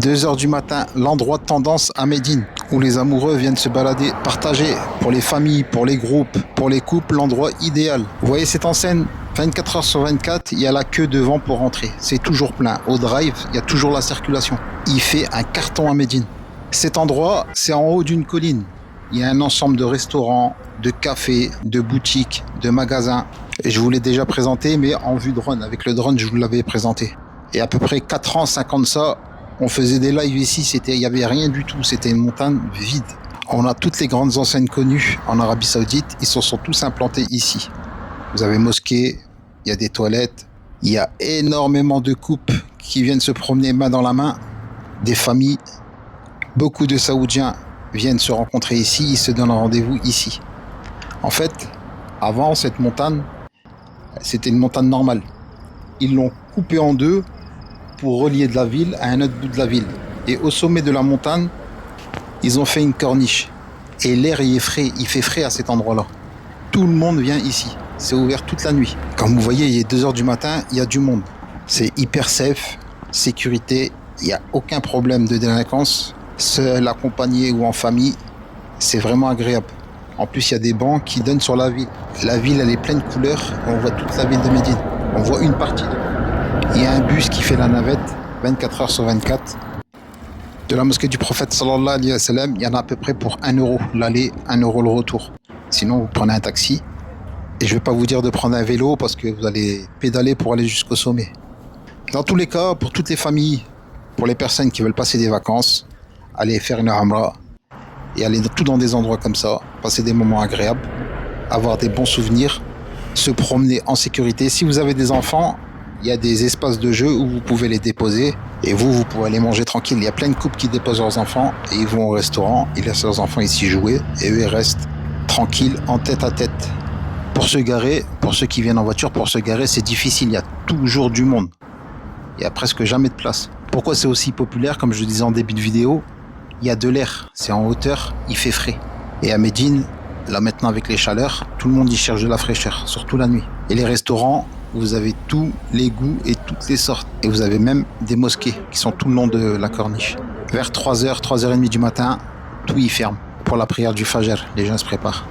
2 heures du matin, l'endroit de tendance à Médine, où les amoureux viennent se balader, partager pour les familles, pour les groupes, pour les couples, l'endroit idéal. Vous voyez cette enseigne 24 heures sur 24, il y a la queue devant pour rentrer. C'est toujours plein. Au drive, il y a toujours la circulation. Il fait un carton à Médine. Cet endroit, c'est en haut d'une colline. Il y a un ensemble de restaurants, de cafés, de boutiques, de magasins. Et je vous l'ai déjà présenté, mais en vue drone. Avec le drone, je vous l'avais présenté. Et à peu près 4 ans, 5 ans de ça, on faisait des lives ici, il n'y avait rien du tout, c'était une montagne vide. On a toutes les grandes enseignes connues en Arabie Saoudite, ils se sont tous implantés ici. Vous avez mosquée, il y a des toilettes, il y a énormément de couples qui viennent se promener main dans la main, des familles. Beaucoup de Saoudiens viennent se rencontrer ici, ils se donnent rendez-vous ici. En fait, avant, cette montagne, c'était une montagne normale. Ils l'ont coupée en deux pour relier de la ville à un autre bout de la ville. Et au sommet de la montagne, ils ont fait une corniche. Et l'air y est frais, il fait frais à cet endroit-là. Tout le monde vient ici. C'est ouvert toute la nuit. Comme vous voyez, il est 2 heures du matin, il y a du monde. C'est hyper safe, sécurité, il n'y a aucun problème de délinquance. Seul, accompagné ou en famille, c'est vraiment agréable. En plus, il y a des bancs qui donnent sur la ville. La ville, elle est pleine de couleurs. On voit toute la ville de Médine. On voit une partie de. Il y a un bus qui fait la navette 24 heures sur 24. De la mosquée du prophète sallallahu alayhi wa sallam, il y en a à peu près pour 1 euro l'aller, 1 euro le retour. Sinon, vous prenez un taxi. Et je ne vais pas vous dire de prendre un vélo parce que vous allez pédaler pour aller jusqu'au sommet. Dans tous les cas, pour toutes les familles, pour les personnes qui veulent passer des vacances, aller faire une Umrah et aller tout dans des endroits comme ça, passer des moments agréables, avoir des bons souvenirs, se promener en sécurité. Si vous avez des enfants, il y a des espaces de jeu où vous pouvez les déposer et vous pouvez aller manger tranquille. Il y a plein de couples qui déposent leurs enfants et ils vont au restaurant, ils laissent leurs enfants ici jouer et eux ils restent tranquilles en tête à tête. Pour se garer, pour ceux qui viennent en voiture, pour se garer c'est difficile, il y a toujours du monde. Il y a presque jamais de place. Pourquoi c'est aussi populaire? Comme je le disais en début de vidéo, il y a de l'air, c'est en hauteur, il fait frais. Et à Médine, là maintenant avec les chaleurs, tout le monde y cherche de la fraîcheur, surtout la nuit. Et les restaurants, vous avez tous les goûts et toutes les sortes. Et vous avez même des mosquées qui sont tout le long de la corniche. Vers 3h, 3h30 du matin, tout y ferme. Pour la prière du Fajr, les gens se préparent.